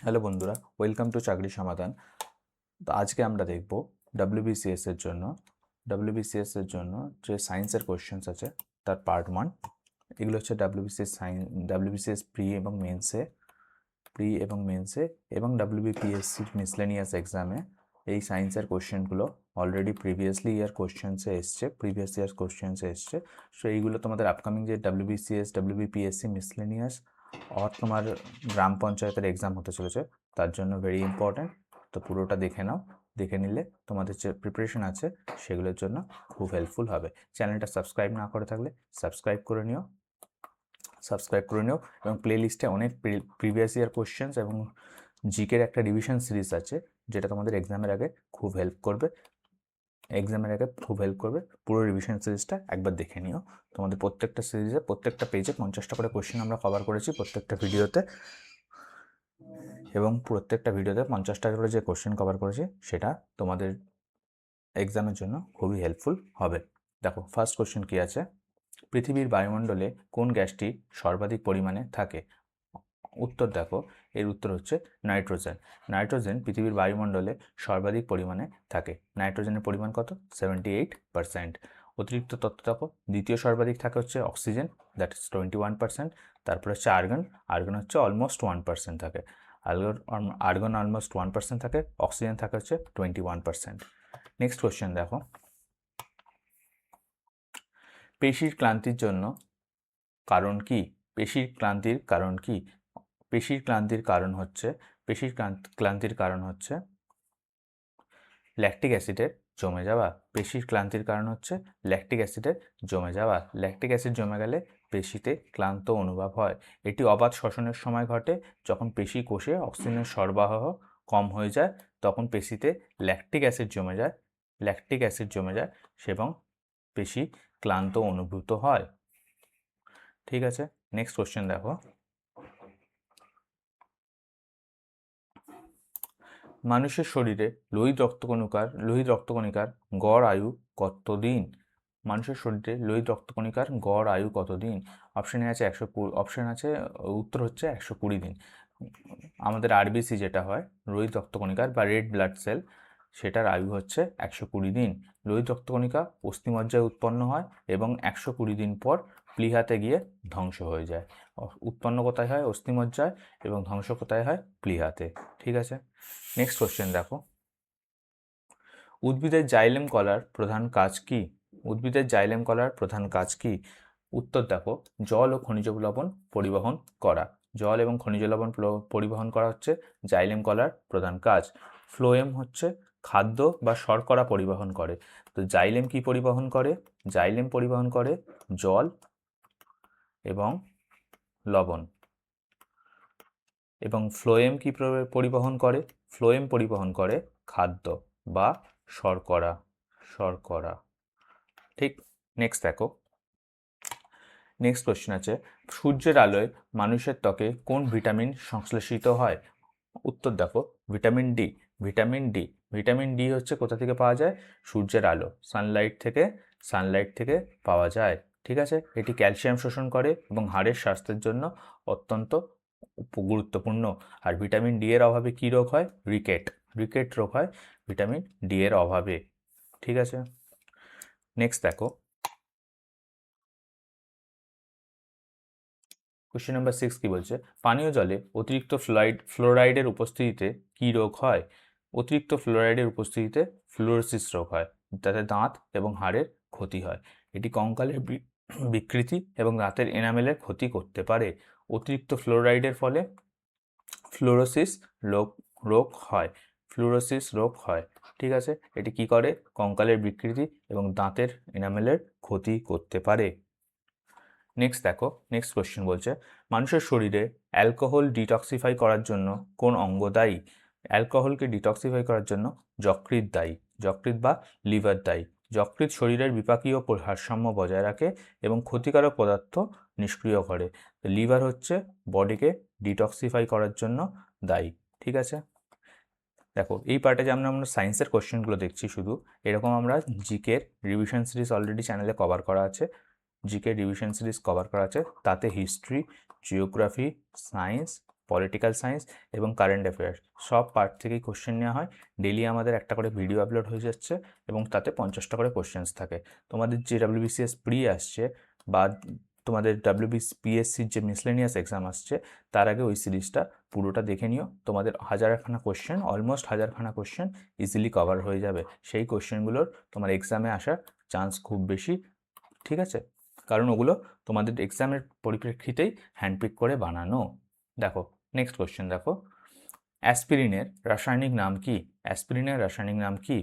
Hello বন্ধুরা, welcome to চাকরি সমাধান। তো আজকে আমরা দেখব ডাব্লিউবিসিএস এর জন্য যে সায়েন্সের কোশ্চেন্স আছে তার পার্ট 1। এগুলো হচ্ছে ডাব্লিউবিসিএস প্রি এবং মেন্সে এবং ডাব্লিউবিপিএসসি মিসলেনিয়াস এক্সামে এই সায়েন্সের কোশ্চেনগুলো অলরেডি প্রিভিয়াস ইয়ার কোশ্চেন্সে এসছে। সো এইগুলো তোমাদের আপকামিং যে ডাব্লিউবিসিএস ডাব্লিউবিপিএসসি মিসলেনিয়াস আর তোমার গ্রাম পঞ্চায়েতের এক্সাম হতে চলেছে, তার জন্য ভেরি ইম্পর্ট্যান্ট। তো পুরোটা দেখে নাও, দেখে নিলে তোমাদের যে প্রিপারেশন আছে সেগুলোর জন্য খুব হেল্পফুল হবে। চ্যানেলটা সাবস্ক্রাইব না করে থাকলে সাবস্ক্রাইব করে নিও এবং প্লেলিস্টে অনেক প্রিভিয়াস ইয়ার কোশ্চেন্স এবং জিকের একটা রিভিশন সিরিজ আছে, যেটা তোমাদের এক্সামের আগে খুব হেল্প করবে। পুরো রিভিশন সিরিজটা একবার দেখে নিও। তোমাদের প্রত্যেকটা পেজে 50টা করে কোশ্চেন আমরা কভার করেছি প্রত্যেকটা ভিডিওতে, এবং প্রত্যেকটা ভিডিওতে 50টা করে যে কোশ্চেন কভার করেছি সেটা তোমাদের এক্সামের জন্য খুবই হেল্পফুল হবে। দেখো, ফার্স্ট কোশ্চেন কি আছে, পৃথিবীর বায়ুমণ্ডলে কোন গ্যাসটি সর্বাধিক পরিমাণে থাকে? উত্তর দেখো, এর উত্তর হচ্ছে নাইট্রোজেন পৃথিবীর বায়ুমণ্ডলে সর্বাধিক পরিমাণে থাকে। নাইট্রোজেনের পরিমাণ কত? 78%। অতিরিক্ত তথ্য দেখো, দ্বিতীয় সর্বাধিক থাকে হচ্ছে অক্সিজেন, দ্যাট ইজ 21%। তারপর হচ্ছে আর্গন হচ্ছে অলমোস্ট 1% থাকে। আর্গন অলমোস্ট 1% থাকে, অক্সিজেন থাকে হচ্ছে 21%। নেক্সট কোয়েশ্চেন দেখো, পেশির ক্লান্তির কারণ কি? পেশির ক্লান্তির কারণ হচ্ছে ল্যাকটিক অ্যাসিডের জমে যাওয়া। ল্যাকটিক অ্যাসিড জমে গেলে পেশিতে ক্লান্ত অনুভব হয়। এটি অবাধ শ্বসনের সময় ঘটে, যখন পেশি কোষে অক্সিজেনের সরবরাহ কম হয়ে যায়, তখন পেশিতে ল্যাকটিক অ্যাসিড জমে যায় এবং পেশি ক্লান্ত অনুভূত হয়। ঠিক আছে, নেক্সট কোশ্চেন দেখো, মানুষের শরীরে লোহিত রক্তকণিকার গড় আয়ু কতদিন? অপশানে আছে উত্তর হচ্ছে 120 দিন। আমাদের আরবিসি যেটা হয়, লোহিত রক্তকণিকার বা রেড ব্লাড সেল, সেটার আয়ু হচ্ছে 120 দিন। লোহিত রক্তকণিকা অস্থিমজ্জায় উৎপন্ন হয় এবং 120 দিন পর প্লীহাতে গিয়ে ধ্বংস হয়ে যায়। উৎপন্ন কোথায় হয়? অস্থিমজ্জায়, এবং ধ্বংস কোথায় হয়? প্লীহাতে। ঠিক আছে, নেক্সট কোশ্চেন দেখো, উদ্ভিদের জাইলেম কলার প্রধান কাজ কি? উত্তর দেখো, জল এবং খনিজ লবণ পরিবহন করা হচ্ছে জাইলেম কলার প্রধান কাজ। ফ্লোয়েম হচ্ছে খাদ্য বা শর্করা পরিবহন করে। তো জাইলেম কি পরিবহন করে? জল এবং লবণ। এবং ফ্লোয়েম কি পরিবহন করে? খাদ্য বা শর্করা। ঠিক, নেক্সট দেখো, নেক্সট কোশ্চেন আছে, সূর্যের আলোয় মানুষের ত্বকে কোন ভিটামিন সংশ্লেষিত হয়? উত্তর দেখো, ভিটামিন ডি হচ্ছে কোথা থেকে পাওয়া যায়? সূর্যের আলো, সানলাইট থেকে পাওয়া যায়। ঠিক আছে, এটি ক্যালসিয়াম শোষণ করে এবং হাড়ের স্বাস্থ্যের জন্য অত্যন্ত গুরুত্বপূর্ণ। আর ভিটামিন ডি এর অভাবে কী রোগ হয়? রিকেট রোগ হয় ভিটামিন ডি এর অভাবে। ঠিক আছে, নেক্সট দেখো, কোশ্চেন নাম্বার 6 কি বলছে, পানীয় জলে অতিরিক্ত ফ্লোরাইডের উপস্থিতিতে কী রোগ হয়? অতিরিক্ত ফ্লোরাইডের উপস্থিতিতে ফ্লোরোসিস রোগ হয়, যাতে দাঁত এবং হাড়ের ক্ষতি হয়। এটি কঙ্কালের বিকৃতি এবং দাঁতের এনামেলের ক্ষতি করতে পারে। অতিরিক্ত ফ্লোরাইডের ফলে ফ্লোরোসিস রোগ হয়। ঠিক আছে, এটি কি করে? কঙ্কালের বিকৃতি এবং দাঁতের এনামেলের ক্ষতি করতে পারে। নেক্সট কোশ্চেন বলছে, মানুষের শরীরে অ্যালকোহল ডিটক্সিফাই করার জন্য কোন অঙ্গ দায়ী? অ্যালকোহলকে ডিটক্সিফাই করার জন্য যকৃৎ বা লিভার দায়ী। যকৃৎ শরীরের বিপাকীয় ভারসাম্য বজায় রাখে এবং ক্ষতিকারক পদার্থ নিষ্ক্রিয় করে। লিভার হচ্ছে বডিকে ডিটক্সিফাই করার জন্য দায়ী। ঠিক আছে, দেখো, এই পার্টে যে আমরা সায়েন্সের কোশ্চেনগুলো দেখছি, শুধু এরকম আমরা জিকের রিভিশন সিরিজ অলরেডি চ্যানেলে কভার করা আছে। তাতে history, geography, science political science এবং কারেন্ট অ্যাফেয়ার্স সব পার্ট থেকেই কোশ্চেন নেওয়া হয়। ডেলি আমাদের একটা করে ভিডিও আপলোড হয়ে যাচ্ছে এবং তাতে 50টা করে কোশ্চেন্স থাকে। তোমাদের যে WBCS প্রি আসছে বা তোমাদের WBPSCর যে মিসলেনিয়াস এক্সাম আসছে তার আগে ওই সিরিজটা পুরোটা দেখে নিও। তোমাদের হাজারখানা কোশ্চেন, অলমোস্ট হাজারখানা কোশ্চেন ইজিলি কভার হয়ে যাবে। সেই কোশ্চেনগুলোর তোমার এক্সামে আসার চান্স খুব বেশি, ঠিক আছে? কারণ ওগুলো তোমাদের এক্সামের পরিপ্রেক্ষিতেই হ্যান্ডপিক করে বানানো। দেখো নেক্সট কোশ্চেন দেখো, অ্যাসপিরিনের রাসায়নিক নাম কি? অ্যাসপিরিনের রাসায়নিক নাম কি?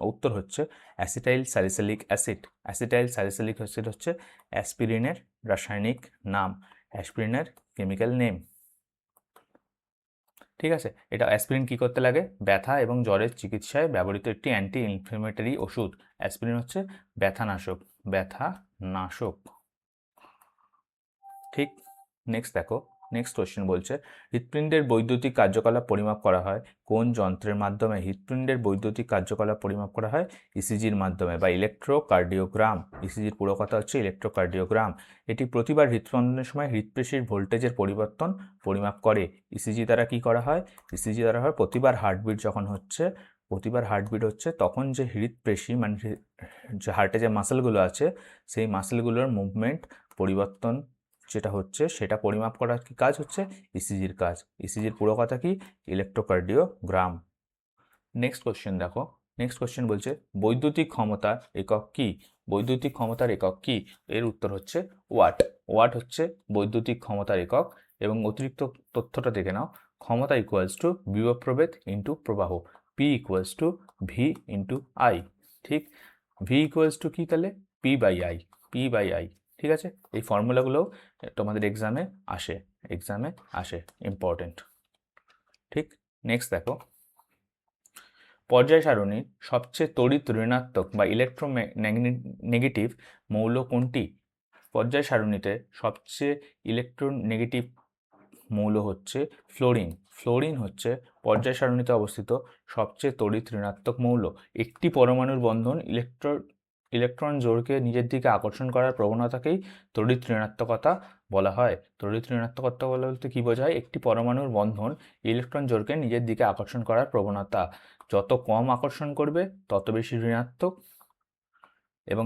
উত্তর হচ্ছে acetyl salicylic acid. Acetyl salicylic acid হচ্ছে অ্যাসপিরিনের রাসায়নিক নাম, অ্যাসপিরিনের কেমিক্যাল নেম, ঠিক আছে? এটা অ্যাসপিরিন কী করতে লাগে? ব্যথা এবং জ্বরের চিকিৎসায় ব্যবহৃত একটি অ্যান্টি ইনফ্লেমেটরি ওষুধ। অ্যাসপিরিন হচ্ছে ব্যথানাশক, ব্যথানাশক, ঠিক। নেক্সট দেখো, নেক্সট কোশ্চেন বলছে হৃৎপিণ্ডের বৈদ্যুতিক কার্যকলাপ পরিমাপ করা হয় কোন যন্ত্রের মাধ্যমে? হৃৎপিণ্ডের বৈদ্যুতিক কার্যকলাপ পরিমাপ করা হয় ইসিজির মাধ্যমে বা ইলেকট্রোকার্ডিওগ্রাম। ইসিজির পুরো কথা হচ্ছে ইলেকট্রোকার্ডিওগ্রাম। এটি প্রতিবার হৃদস্পন্দনের সময় হৃৎপেশির ভোল্টেজের পরিবর্তন পরিমাপ করে। ইসিজি দ্বারা কি করা হয়? ইসিজি দ্বারা হয় প্রতিবার হার্টবিট যখন হচ্ছে, প্রতিবার হার্টবিট হচ্ছে তখন যে হৃৎপেশি মানে যে হার্টে যে মাসেলগুলো আছে সেই মাসেলগুলোর মুভমেন্ট পরিবর্তন যেটা হচ্ছে সেটা পরিমাপ করার কি কাজ হচ্ছে? ইসিজির কাজ। ইসিজির পুরো কথা কি? ইলেকট্রোকার্ডিওগ্রাম। নেক্সট কোশ্চেন দেখো, নেক্সট কোশ্চেন বলছে বৈদ্যুতিক ক্ষমতার একক কি? বৈদ্যুতিক ক্ষমতার একক কি? এর উত্তর হচ্ছে ওয়াট। ওয়াট হচ্ছে বৈদ্যুতিক ক্ষমতার একক। এবং অতিরিক্ত তথ্যটা দেখে নাও, ক্ষমতা ইকুয়ালস টু বিভব প্রভেদ ইন্টু প্রবাহ, P equals to V into I, ঠিক। ভি ইকুয়ালস টু কি তাহলে? P by I, P by I, ঠিক আছে? এই ফর্মুলাগুলোও তোমাদের এক্সামে আসে, ইম্পর্টেন্ট, ঠিক। নেক্সট দেখো, পর্যায় সারণীর সবচেয়ে তড়িৎ ঋণাত্মক বা ইলেকট্রোনেগেটিভ মৌল কোনটি? পর্যায় সারণীতে সবচেয়ে ইলেকট্রোনেগেটিভ মৌল হচ্ছে ফ্লোরিন। ফ্লোরিন হচ্ছে পর্যায় সারণীতে অবস্থিত সবচেয়ে তড়িৎ ঋণাত্মক মৌল। একটি পরমাণুর বন্ধন ইলেকট্রন জোড়কে নিজের দিকে আকর্ষণ করার প্রবণতাকেই তড়িৎ ঋণাত্মকতা বলা হয়। তড়িৎ ঋণাত্মকতা বলতে কী বোঝায়? একটি পরমাণুর বন্ধন ইলেকট্রন জোড়কে নিজের দিকে আকর্ষণ করার প্রবণতা। যত কম আকর্ষণ করবে তত বেশি ঋণাত্মক, এবং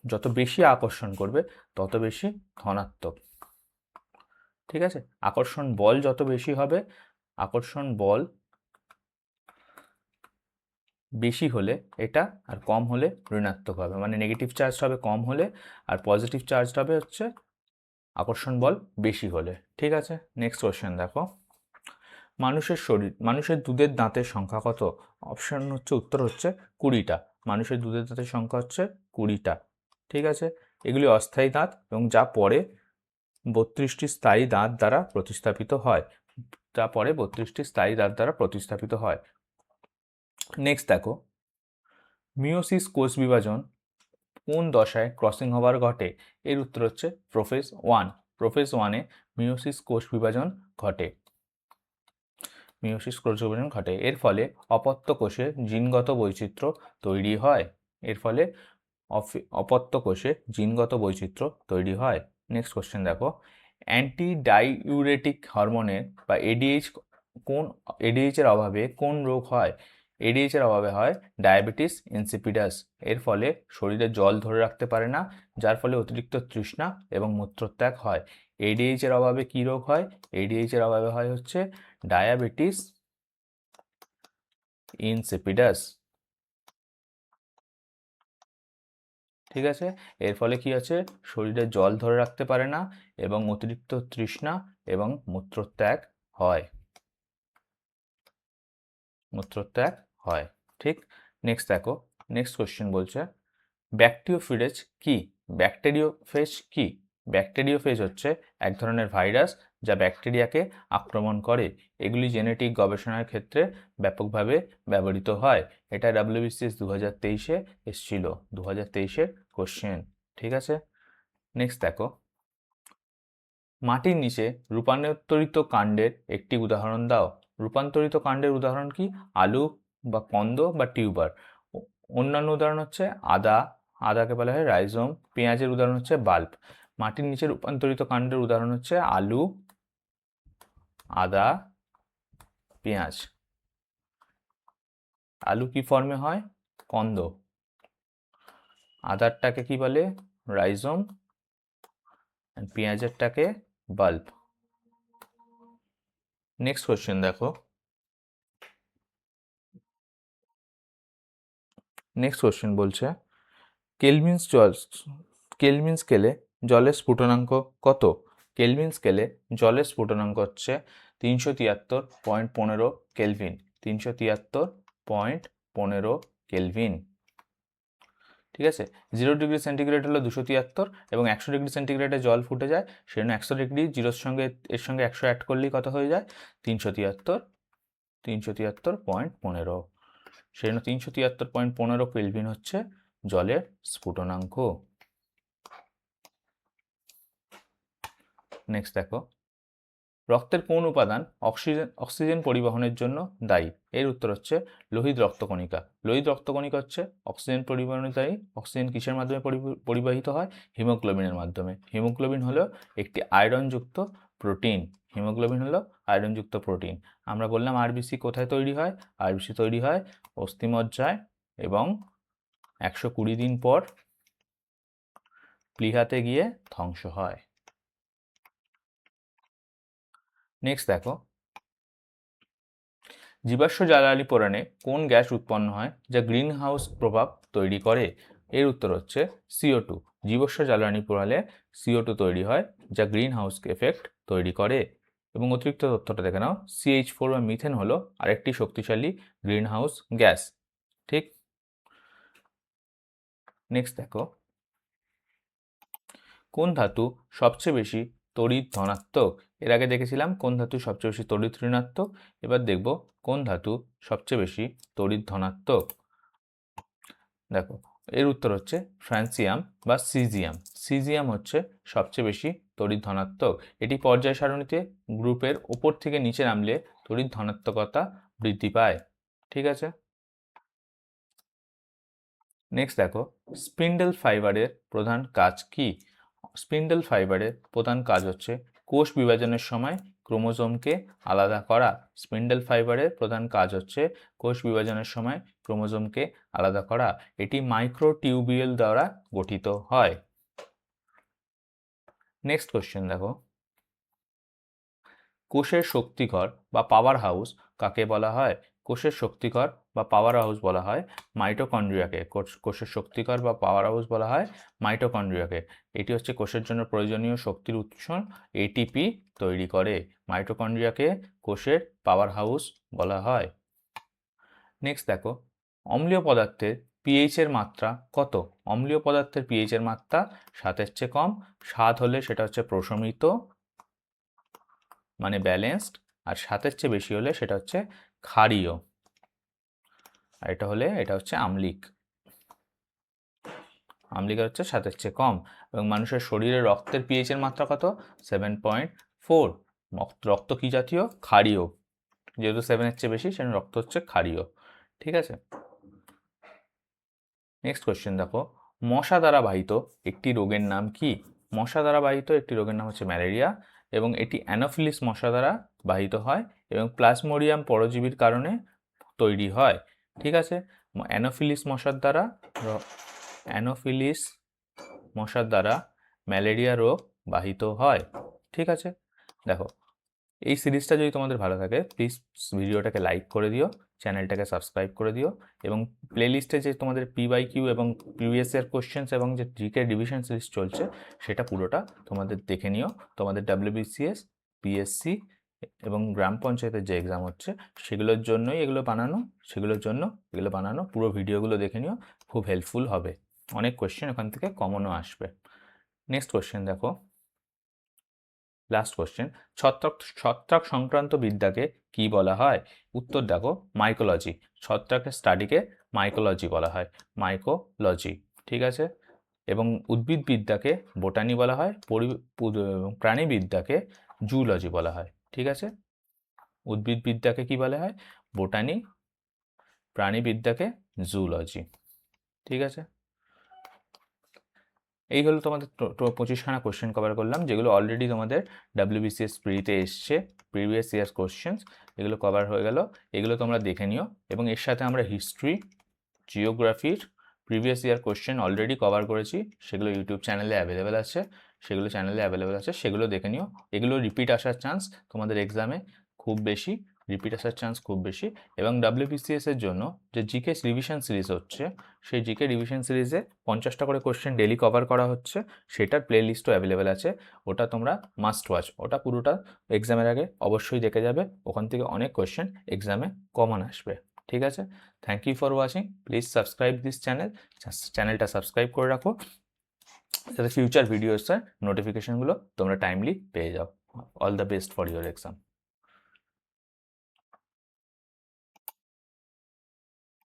যত বেশি আকর্ষণ করবে তত বেশি ধনাত্মক, ঠিক আছে? আকর্ষণ বল যত বেশি হবে, আকর্ষণ বল বেশি হলে এটা, আর কম হলে ঋণাত্মক হবে, মানে নেগেটিভ চার্জ হবে কম হলে আর পজিটিভ চার্জ হবে হচ্ছে আকর্ষণ বল বেশি হলে, ঠিক আছে? নেক্সট কোশ্চেন দেখো, মানুষের দুধের দাঁতের সংখ্যা কত? অপশন হচ্ছে, উত্তর হচ্ছে 20টা। মানুষের দুধের দাঁতের সংখ্যা হচ্ছে 20টা, ঠিক আছে? এগুলি অস্থায়ী দাঁত এবং যা পরে 32টি স্থায়ী দাঁত দ্বারা প্রতিস্থাপিত হয়। নেক্সট দেখো, মিওসিস কোষ বিভাজন কোন দশায় ক্রসিং ওভার ঘটে? এর উত্তর হচ্ছে প্রোফেজ 1। প্রোফেজ 1-এ মিওসিস কোষ বিভাজন ঘটে। এর ফলে অপত্য কোষে জিনগত বৈচিত্র্য তৈরি হয়। নেক্সট কোশ্চেন দেখো, অ্যান্টি ডাইউরেটিক হরমোনের বা এডিএইচ এর অভাবে কোন রোগ হয়? এডিএইচ এর অভাবে হয় ডায়াবেটিস ইনসিপিডাস। এর ফলে শরীরে জল ধরে রাখতে পারে না, যার ফলে অতিরিক্ত তৃষ্ণা এবং মূত্রত্যাগ হয়। এডিএইচ এর অভাবে কি রোগ হয়? এডিএইচ এর অভাবে হয় হচ্ছে ডায়াবেটিস ইনসিপিডাস, ঠিক আছে? এর ফলে কি আছে? শরীরে জল ধরে রাখতে পারে না এবং অতিরিক্ত তৃষ্ণা এবং মূত্রত্যাগ হয়, ঠিক। নেক্সট দেখো, নেক্সট কোশ্চেন বলছে ব্যাকটেরিওফেজ কি? ব্যাকটেরিওফেজ হচ্ছে এক ধরনের ভাইরাস যা ব্যাকটেরিয়াকে আক্রমণ করে। এগুলি জেনেটিক গবেষণার ক্ষেত্রে ব্যাপকভাবে ব্যবহৃত হয়। এটা WBCS 2023-এ এসেছিল, 2023-এর কোশ্চেন, ঠিক আছে? নেক্সট দেখো, মাটির নিচে রূপান্তরিত কাণ্ডের একটি উদাহরণ দাও। রূপান্তরিত কাণ্ডের উদাহরণ কি? আলু বা কন্দ বা টিউবার। অন্যান্য উদাহরণ হচ্ছে আদাকে বলা হয় রাইজোম, পেঁয়াজের উদাহরণ হচ্ছে বাল্ব। মাটির নিচে রূপান্তরিত কাণ্ডের উদাহরণ হচ্ছে আলু, আদা, পেঁয়াজ। আলু কি ফর্মে হয়? কন্দ। আদারটাকে কি বলে? রাইজোম। পেঁয়াজেরটাকে বাল্ব। নেক্সট কোশ্চেন দেখো। নেক্সট কোশ্চেন বলছে কেলভিন স্কেলে জলের স্ফুটনাঙ্ক কত? কেলভিন স্কেলে জলের স্ফুটনাঙ্ক হচ্ছে 373.15 কেলভিন। 373.15 কেলভিন। ঠিক আছে, 0 ডিগ্রি সেন্টিগ্রেড হলো 273 এবং 100 ডিগ্রি সেন্টিগ্রেডে জল ফুটে যায়, সেজন্য 100 ডিগ্রি জিরোর সঙ্গে এর সঙ্গে 100 অ্যাড করলেই কত হয়ে যায়? 373.15। সেজন্য 373.15 কেলভিন হচ্ছে জলের স্ফুটনাঙ্ক। নেক্সট দেখো, রক্তের কোন উপাদান অক্সিজেন পরিবহনের জন্য দায়ী? এর উত্তর হচ্ছে লোহিত রক্তকণিকা। লোহিত রক্তকণিকা হচ্ছে অক্সিজেন পরিবহনে দায়ী। অক্সিজেন কিসের মাধ্যমে পরিবাহিত হয়? হিমোগ্লোবিনের মাধ্যমে। হিমোগ্লোবিন হলো একটি আয়রনযুক্ত প্রোটিন। হিমোগ্লোবিন হলো আয়রনযুক্ত প্রোটিন। আমরা বললাম আরবিসি কোথায় তৈরি হয়? আরবিসি তৈরি হয় অস্থিমজ্জায় এবং 120 দিন পর প্লীহাতে গিয়ে ধ্বংস হয়। নেক্সট দেখো, জীবাশ্ম জ্বালানি পোড়ানে কোন গ্যাস উৎপন্ন হয় যা গ্রিন হাউস প্রভাব তৈরি করে? এর উত্তর হচ্ছে CO2। জীবাশ্ম জ্বালানি পোড়ালে CO2 তৈরি হয় যা গ্রিন হাউস এফেক্ট তৈরি করে। এবং অতিরিক্ত তথ্যটা দেখে নাও, CH4 বা মিথেন হলো আরেকটি শক্তিশালী গ্রিন হাউস গ্যাস। ঠিক। নেক্সট দেখো, কোন ধাতু সবচেয়ে বেশি তড়িৎ ধনাত্মক? এর আগে দেখেছিলাম কোন ধাতু সবচেয়ে বেশি তড়িৎ ঋণাত্মক। এবার দেখব কোন ধাতু সবচেয়ে বেশি তড়িৎ ধনাত্মক। দেখো, এর উত্তর হচ্ছে ফ্রান্সিয়াম বা সিজিয়াম। সিজিয়াম হচ্ছে সবচেয়ে বেশি তড়িৎ ধনাত্মক। এটি পর্যায় সারণীতে গ্রুপের ওপর থেকে নিচে নামলে তড়িৎ ধনাত্মকতা বৃদ্ধি পায়। ঠিক আছে। নেক্সট দেখো, স্পিন্ডল ফাইবারের প্রধান কাজ কি? স্পিন্ডল ফাইবারের প্রধান কাজ হচ্ছে কোষ বিভাজনের সময় ক্রোমোজোমকে আলাদা করা। স্পিন্ডল ফাইবারের প্রধান কাজ হচ্ছে কোষ বিভাজনের সময় ক্রোমোজোমকে আলাদা করা। এটি মাইক্রোটিউবিউল দ্বারা গঠিত হয়। নেক্সট কোশ্চেন দেখো, কোষের শক্তিঘর বা পাওয়ার হাউস কাকে বলা হয়? কোষের শক্তিঘর বা পাওয়ার হাউস বলা হয় মাইটোকন্ড্রিয়াকে। কোষের শক্তিঘর বা পাওয়ার হাউস বলা হয় মাইটোকন্ড্রিয়াকে। এটি হচ্ছে কোষের জন্য প্রয়োজনীয় শক্তির উৎস ATP তৈরি করে। মাইটোকন্ড্রিয়াকে কোষের পাওয়ার হাউস বলা হয়। নেক্সট দেখো, অম্লীয় পদার্থের pH এর মাত্রা কত? অম্লীয় পদার্থের pH এর মাত্রা 7-এর চেয়ে কম। 7 হলে সেটা হচ্ছে প্রশমিত মানে ব্যালেন্সড, আর 7-এর চেয়ে বেশি হলে সেটা হচ্ছে ক্ষারীয়, আর এটা হচ্ছে আম্লিক। আম্লিক হচ্ছে 7-এর চেয়ে কম। এবং মানুষের শরীরে রক্তের pH এর মাত্রা কত? 7.4। রক্ত কি জাতীয়? ক্ষারীয়। যেহেতু 7-এর চেয়ে বেশি সেজন্য রক্ত হচ্ছে ক্ষারীয়। ঠিক আছে। নেক্সট কোয়েশ্চেন দেখো, মশা দ্বারা বাহিত একটি রোগের নাম কি? মশা দ্বারা বাহিত একটি রোগের নাম হচ্ছে ম্যালেরিয়া, এবং এটি অ্যানোফিলিস মশা দ্বারা বাহিত হয় এবং প্লাজমোডিয়াম পরজীবীর কারণে তৈরি হয়। ঠিক আছে। অ্যানোফিলিস মশার দ্বারা ম্যালেরিয়া রোগ বাহিত হয়। ঠিক আছে। দেখো, এই সিরিজটা যদি তোমাদের ভালো থাকে প্লিজ ভিডিওটাকে লাইক করে দিও, চ্যানেলটাকে সাবস্ক্রাইব করে দিও, এবং প্লেলিস্টে যে তোমাদের PYQ এবং প্রিভিয়াস ইয়ার কোশ্চেন্স এবং যে জিকে রিভিশন সিরিজ চলছে সেটা পুরোটা তোমাদের দেখে নিও। তোমাদের WBCS, PSC এবং গ্রাম পঞ্চায়েতের যে এক্সাম হচ্ছে সেগুলোর জন্যই এগুলো বানানো। পুরো ভিডিওগুলো দেখে নিও, খুব হেল্পফুল হবে। অনেক কোশ্চেন ওখান থেকে কমনও আসবে। নেক্সট কোশ্চেন দেখো, লাস্ট কোশ্চেন, ছত্রাক সংক্রান্ত বিদ্যাকে কি বলা হয়? উত্তর দেখো, মাইকোলজি। ছত্রাকের স্টাডিকে মাইকোলজি বলা হয়, মাইকোলজি। ঠিক আছে। এবং উদ্ভিদ বিদ্যাকে বোটানি বলা হয়, প্রাণীবিদ্যাকে জুলজি বলা হয়। ঠিক আছে। উদ্ভিদ বিদ্যাকে কি বলা হয়? বোটানি। প্রাণীবিদ্যাকে জুলজি। ঠিক আছে। এই হলো তোমাদের 25খানা কোশ্চেন কভার করলাম, যেগুলো অলরেডি তোমাদের WBCS প্রিতে এসছে, প্রিভিয়াস ইয়ার্স কোশ্চেন্স, এগুলো কভার হয়ে গেল। এগুলো তোমরা দেখে নিও, এবং এর সাথে আমরা হিস্ট্রি, জিওগ্রাফির previous year question already cover করেছি, সেগুলো ইউটিউব চ্যানেলে অ্যাভেলেবেল আছে, সেগুলো দেখে নিও। এগুলো রিপিট আসার চান্স তোমাদের এক্সামে খুব বেশি, এবং WBCS এর জন্য যে জিকে রিভিশন সিরিজ হচ্ছে, সেই জিকে রিভিশন সিরিজে 50টা করে কোশ্চেন ডেলি কভার করা হচ্ছে, সেটার প্লে লিস্টও অ্যাভেলেবেল আছে, ওটা তোমরা মাস্ট ওয়াচ, ওটা পুরোটা এক্সামের আগে অবশ্যই দেখে যাবে, ওখান থেকে অনেক কোশ্চেন এক্সামে কমন আসবে। ঠিক আছে, thank you for watching, please subscribe this চ্যানেলটা সাবস্ক্রাইব করে রাখো, যাতে ফিউচার ভিডিওসের নোটিফিকেশনগুলো তোমরা টাইমলি পেয়ে যাও। All the best for your exam.